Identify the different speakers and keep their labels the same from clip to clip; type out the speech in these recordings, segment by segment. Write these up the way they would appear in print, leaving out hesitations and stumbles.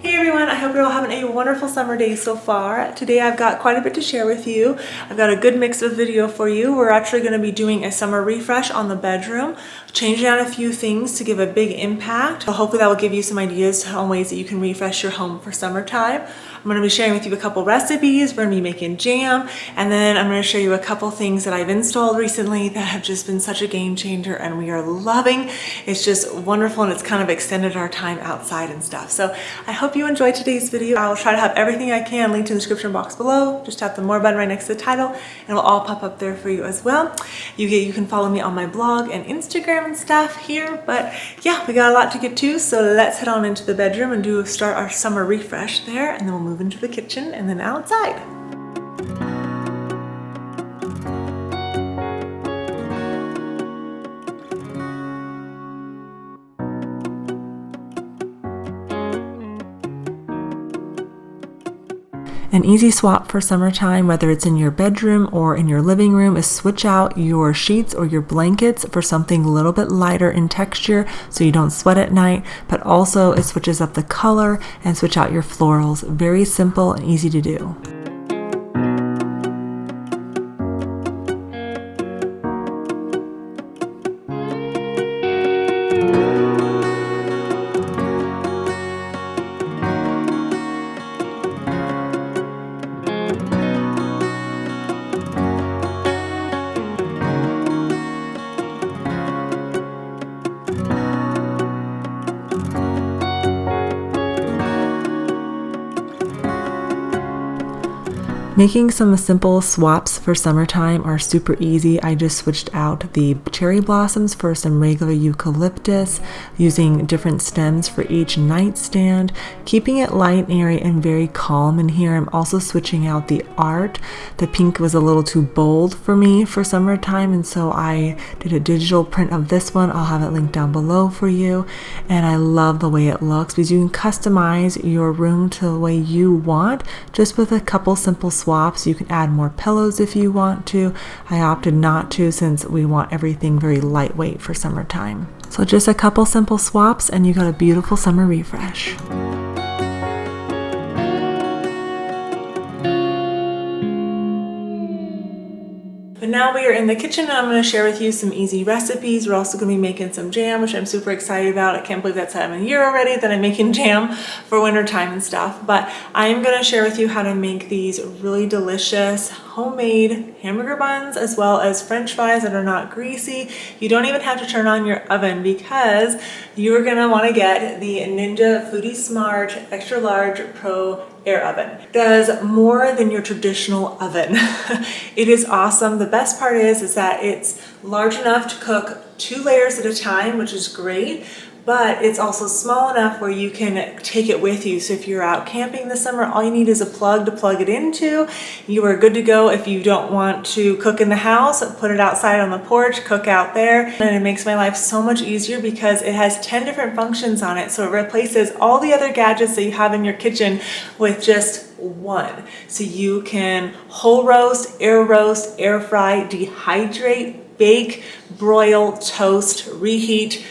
Speaker 1: Hey everyone, I hope you're all having a wonderful summer day so far. Today I've got quite a bit to share with you. I've got a good mix of video for you. We're actually going to be doing a summer refresh on the bedroom, changing out a few things to give a big impact. So hopefully that will give you some ideas on ways that you can refresh your home for summertime. I'm going to be sharing with you a couple recipes. We're going to be making jam, and then I'm going to show you a couple things that I've installed recently that have just been such a game changer and we are loving. It's just wonderful and it's kind of extended our time outside and stuff. So I hope you enjoyed today's video. I'll try to have everything I can linked in the description box below. Just tap the more button right next to the title and it'll all pop up there for you as well. You can follow me on my blog and Instagram and stuff here, but yeah, we got a lot to get to, so let's head on into the bedroom and start our summer refresh there, and then we'll move into the kitchen and then outside. An easy swap for summertime, whether it's in your bedroom or in your living room, is switch out your sheets or your blankets for something a little bit lighter in texture so you don't sweat at night, but also it switches up the color, and switch out your florals. Very simple and easy to do. Making some simple swaps for summertime are super easy. I just switched out the cherry blossoms for some regular eucalyptus, using different stems for each nightstand, keeping it light, airy, and very calm in here. I'm also switching out the art. The pink was a little too bold for me for summertime, and so I did a digital print of this one. I'll have it linked down below for you, and I love the way it looks because you can customize your room to the way you want just with a couple simple swaps. You can add more pillows if you want to. I opted not to since we want everything very lightweight for summertime. So just a couple simple swaps and you got a beautiful summer refresh. But now we are in the kitchen and I'm going to share with you some easy recipes. We're also going to be making some jam, which I'm super excited about. I can't believe that's time of year already that I'm making jam for winter time and stuff. But I am going to share with you how to make these really delicious homemade hamburger buns, as well as french fries that are not greasy. You don't even have to turn on your oven because you're going to want to get the Ninja Foodie Smart Extra Large Pro Air Oven. It does more than your traditional oven. It is awesome. The best part is that it's large enough to cook 2 layers at a time, which is great, but it's also small enough where you can take it with you. So if you're out camping this summer, all you need is a plug to plug it into. You are good to go. If you don't want to cook in the house, put it outside on the porch, cook out there. And it makes my life so much easier because it has 10 different functions on it. So it replaces all the other gadgets that you have in your kitchen with just one. So you can whole roast, air fry, dehydrate, bake, broil, toast, reheat,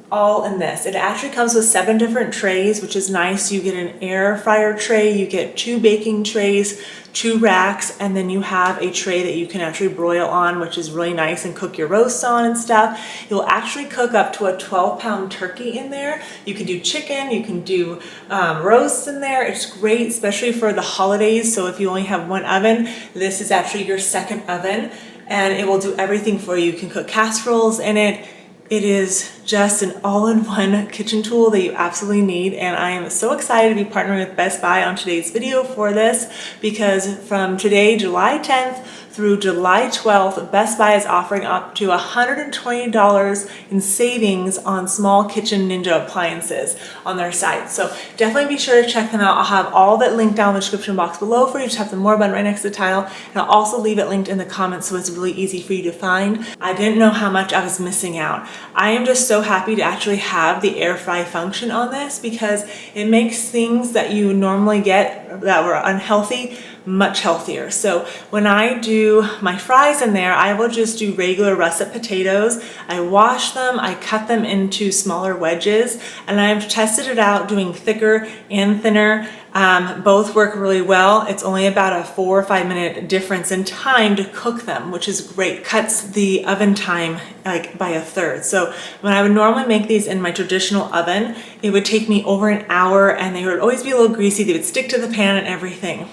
Speaker 1: all in this. It actually comes with 7 different trays, which is nice. You get an air fryer tray, you get 2 baking trays, 2 racks, and then you have a tray that you can actually broil on, which is really nice, and cook your roasts on and stuff. You'll actually cook up to a 12-pound turkey in there. You can do chicken, you can do roasts in there. It's great, especially for the holidays. So if you only have one oven, this is actually your second oven, and it will do everything for you. You can cook casseroles in it. It is just an all-in-one kitchen tool that you absolutely need, and I am so excited to be partnering with Best Buy on today's video for this, because from today, July 10th through July 12th, Best Buy is offering up to $120 in savings on small kitchen Ninja appliances on their site. So definitely be sure to check them out. I'll have all of it linked down in the description box below for you. Just have the more button right next to the title, and I'll also leave it linked in the comments so it's really easy for you to find. I didn't know how much I was missing out. I am just so happy to actually have the air fry function on this because it makes things that you normally get that were unhealthy much healthier. So when I do my fries in there, I will just do regular russet potatoes. I wash them, I cut them into smaller wedges, and I've tested it out doing thicker and thinner. Both work really well. It's only about a 4 or 5 minute difference in time to cook them, which is great. Cuts the oven time like by a third. So when I would normally make these in my traditional oven, it would take me over an hour and they would always be a little greasy. They would stick to the pan and everything.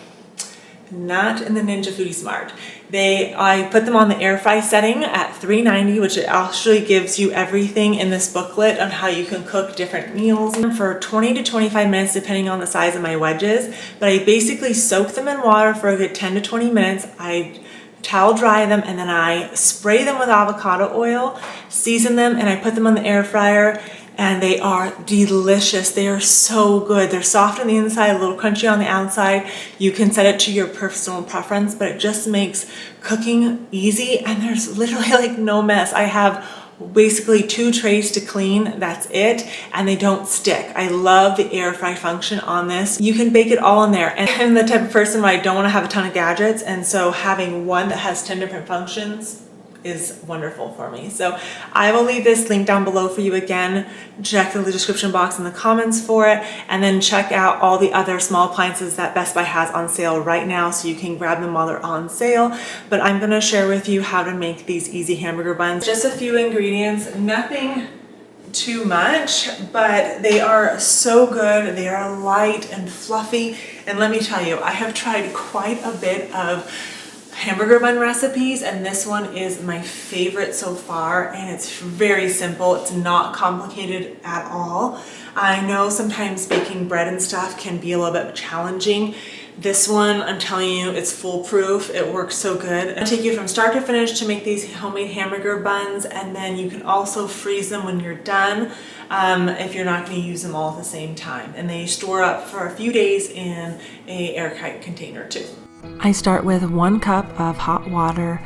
Speaker 1: Not in the Ninja Foodie Smart. I put them on the air fry setting at 390, which actually gives you everything in this booklet on how you can cook different meals for 20 to 25 minutes, depending on the size of my wedges. But I basically soak them in water for a good 10 to 20 minutes. I towel dry them and then I spray them with avocado oil, season them, and I put them on the air fryer. And they are delicious. They are so good. They're soft on the inside, a little crunchy on the outside. You can set it to your personal preference, but it just makes cooking easy and there's literally like no mess. I have basically 2 trays to clean, that's it, and they don't stick. I love the air fry function on this. You can bake it all in there, and I'm the type of person where I don't want to have a ton of gadgets, and so having one that has 10 different functions is wonderful for me. So I will leave this link down below for you again. Check the description box in the comments for it, and then check out all the other small appliances that Best Buy has on sale right now so you can grab them while they're on sale. But I'm gonna share with you how to make these easy hamburger buns. Just a few ingredients, nothing too much, but they are so good. They are light and fluffy. And let me tell you, I have tried quite a bit of hamburger bun recipes, and this one is my favorite so far, and it's very simple. It's not complicated at all. I know sometimes baking bread and stuff can be a little bit challenging. This one, I'm telling you, it's foolproof. It works so good. It'll take you from start to finish to make these homemade hamburger buns, and then you can also freeze them when you're done if you're not going to use them all at the same time. And they store up for a few days in an airtight container too. I start with 1 cup of hot water,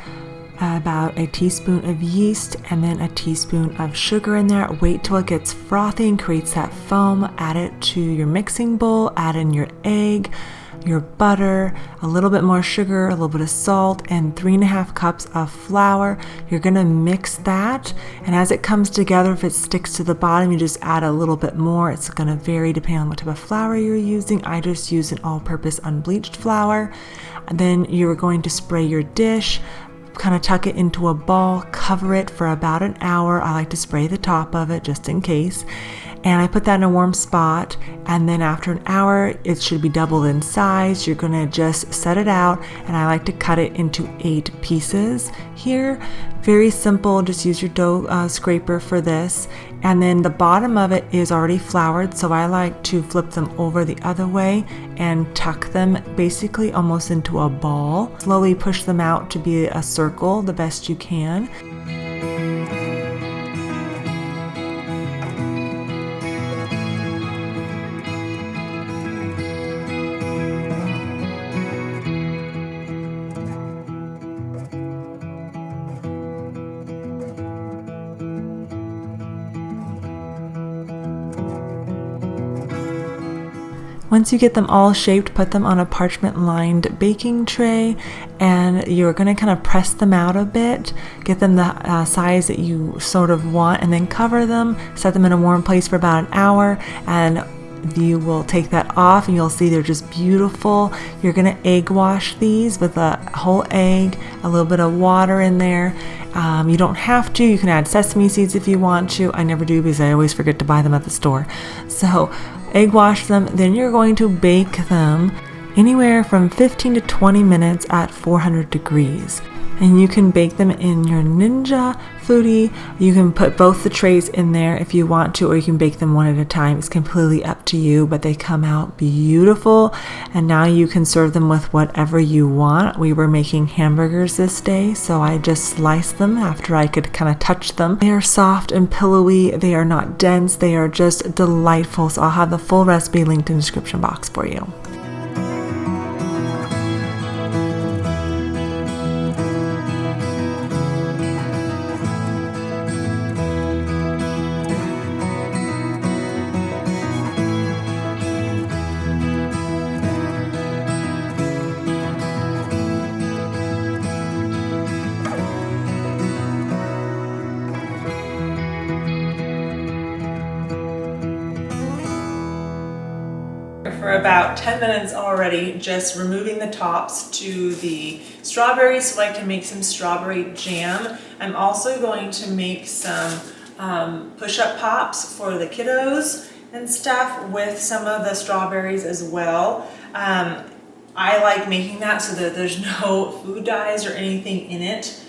Speaker 1: about a teaspoon of yeast, and then a teaspoon of sugar in there. Wait till it gets frothy and creates that foam. Add it to your mixing bowl, add in your egg, your butter, a little bit more sugar, a little bit of salt, and 3.5 cups of flour. You're gonna mix that, and as it comes together, if it sticks to the bottom, you just add a little bit more. It's gonna vary depending on what type of flour you're using. I just use an all-purpose unbleached flour. And then you're going to spray your dish, kind of tuck it into a ball, cover it for about an hour. I like to spray the top of it just in case. And I put that in a warm spot, and then after an hour it should be doubled in size. You're gonna just set it out, and I like to cut it into 8 pieces here. Very simple, just use your dough scraper for this. And then the bottom of it is already floured, so I like to flip them over the other way and tuck them basically almost into a ball. Slowly push them out to be a circle the best you can. Once you get them all shaped, put them on a parchment-lined baking tray, and you're going to kind of press them out a bit, get them the size that you sort of want, and then cover them, set them in a warm place for about an hour, and you will take that off and you'll see they're just beautiful. You're going to egg wash these with a whole egg, a little bit of water in there. You don't have to. You can add sesame seeds if you want to. I never do because I always forget to buy them at the store. So egg wash them, then you're going to bake them anywhere from 15 to 20 minutes at 400 degrees. And you can bake them in your Ninja Foodie. You can put both the trays in there if you want to, or you can bake them one at a time. It's completely up to you, but they come out beautiful. And now you can serve them with whatever you want. We were making hamburgers this day, so I just sliced them after I could kind of touch them. They are soft and pillowy. They are not dense. They are just delightful. So I'll have the full recipe linked in the description box for you. for about 10 minutes already, just removing the tops to the strawberries so I can make some strawberry jam. I'm also going to make some push-up pops for the kiddos and stuff with some of the strawberries as well. I like making that so that there's no food dyes or anything in it.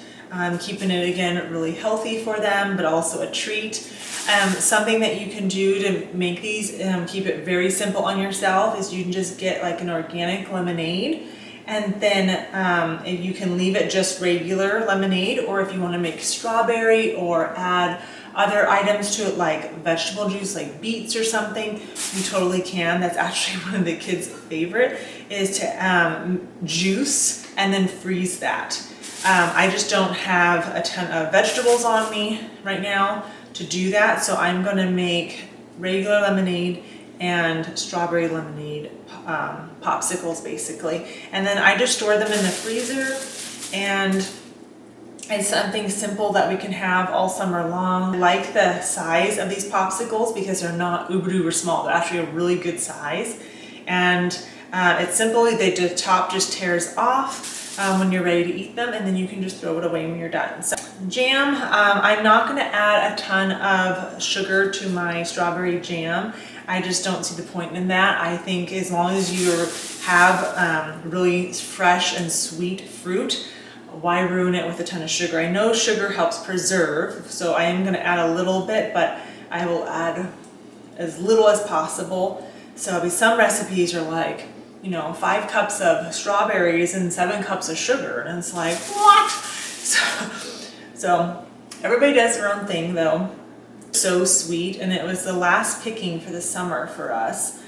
Speaker 1: Keeping it again really healthy for them, but also a treat. Something that you can do to make these, keep it very simple on yourself, is you can just get like an organic lemonade, and then if you can leave it just regular lemonade, or if you want to make strawberry or add other items to it like vegetable juice like beets or something, you totally can. That's actually one of the kids' favorite, is to juice and then freeze that. I just don't have a ton of vegetables on me right now to do that, so I'm going to make regular lemonade and strawberry lemonade popsicles basically, and then I just store them in the freezer, and it's something simple that we can have all summer long. I like the size of these popsicles because they're not uber duper small, they're actually a really good size, and it's simple. The top just tears off when you're ready to eat them, and then you can just throw it away when you're done. So jam, I'm not going to add a ton of sugar to my strawberry jam. I just don't see the point in that. I think as long as you have really fresh and sweet fruit, why ruin it with a ton of sugar? I know sugar helps preserve, so I am going to add a little bit, but I will add as little as possible. So some recipes are like, 5 cups of strawberries and 7 cups of sugar, and it's like, what? So everybody does their own thing though. So sweet, and it was the last picking for the summer for us.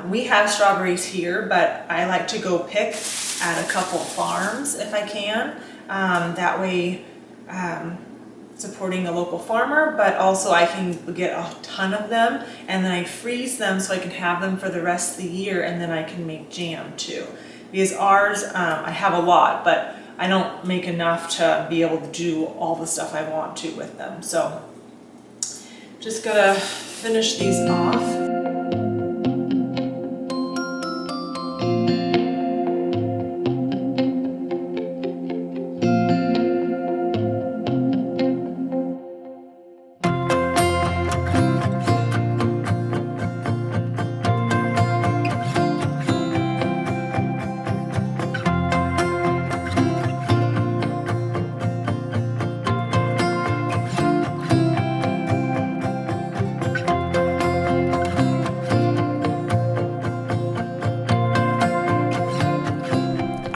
Speaker 1: We have strawberries here, but I like to go pick at a couple farms if I can. That way, supporting a local farmer, but also I can get a ton of them, and then I freeze them so I can have them for the rest of the year, and then I can make jam too. Because ours, I have a lot, but I don't make enough to be able to do all the stuff I want to with them. So just gotta finish these off.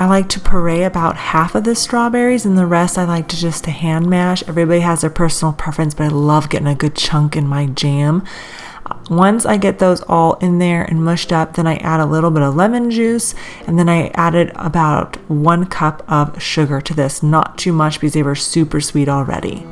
Speaker 1: I like to puree about half of the strawberries, and the rest I like to just hand mash. Everybody has their personal preference, but I love getting a good chunk in my jam. Once I get those all in there and mushed up, then I add a little bit of lemon juice, and then I added about 1 cup of sugar to this. Not too much because they were super sweet already.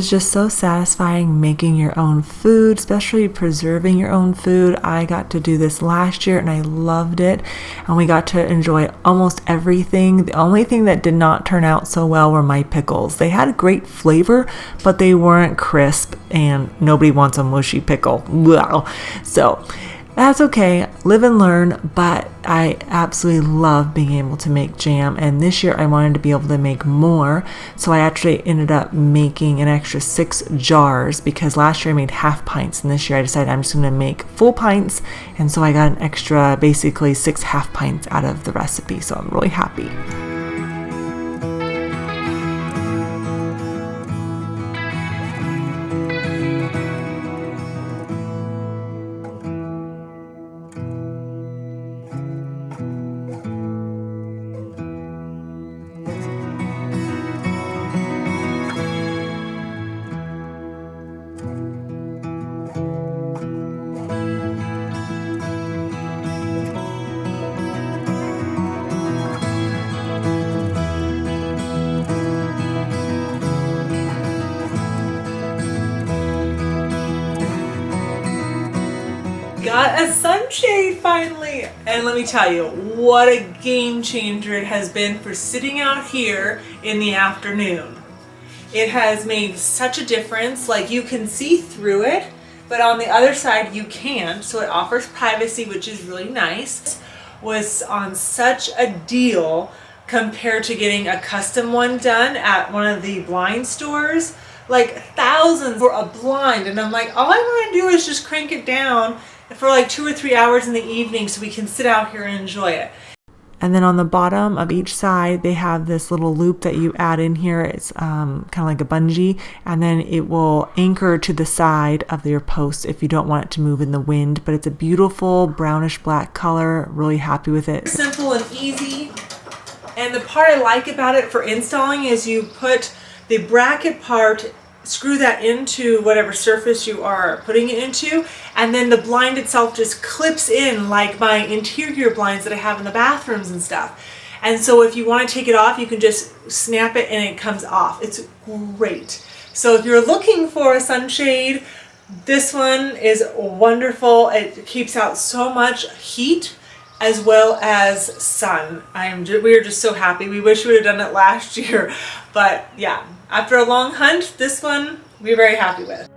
Speaker 1: is just so satisfying making your own food, especially preserving your own food. I got to do this last year and I loved it, and we got to enjoy almost everything. The only thing that did not turn out so well were my pickles. They had great flavor, but they weren't crisp, and nobody wants a mushy pickle. Wow. So that's okay, live and learn, but I absolutely love being able to make jam, and this year I wanted to be able to make more, so I actually ended up making an extra 6 jars, because last year I made half pints, and this year I decided I'm just going to make full pints, and so I got an extra basically 6 half pints out of the recipe, so I'm really happy. Got a sunshade finally, and let me tell you what a game changer it has been for sitting out here in the afternoon. It has made such a difference. Like, you can see through it, but on the other side you can't, so it offers privacy, which is really nice. Was on such a deal compared to getting a custom one done at one of the blind stores, like thousands for a blind, and I'm like, all I want to do is just crank it down for like 2 or 3 hours in the evening so we can sit out here and enjoy it. And then on the bottom of each side, they have this little loop that you add in here. It's kind of like a bungee, and then it will anchor to the side of your post if you don't want it to move in the wind. But it's a beautiful brownish black color. Really happy with it. Simple and easy. And the part I like about it for installing is you put the bracket part, screw that into whatever surface you are putting it into, and then the blind itself just clips in like my interior blinds that I have in the bathrooms and stuff. And so if you want to take it off, you can just snap it and it comes off. It's great. So if you're looking for a sunshade, this one is wonderful. It keeps out so much heat as well as sun. We are just so happy. We wish we would have done it last year, but yeah, after a long hunt, this one we're very happy with.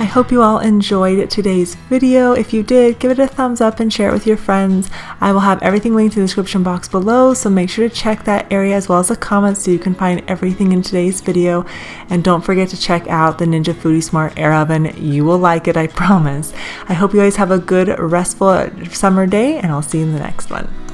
Speaker 1: I hope you all enjoyed today's video. If you did, give it a thumbs up and share it with your friends. I will have everything linked in the description box below, so make sure to check that area as well as the comments so you can find everything in today's video. And don't forget to check out the Ninja Foodie Smart Air Oven. You will like it, I promise. I hope you guys have a good, restful summer day, and I'll see you in the next one.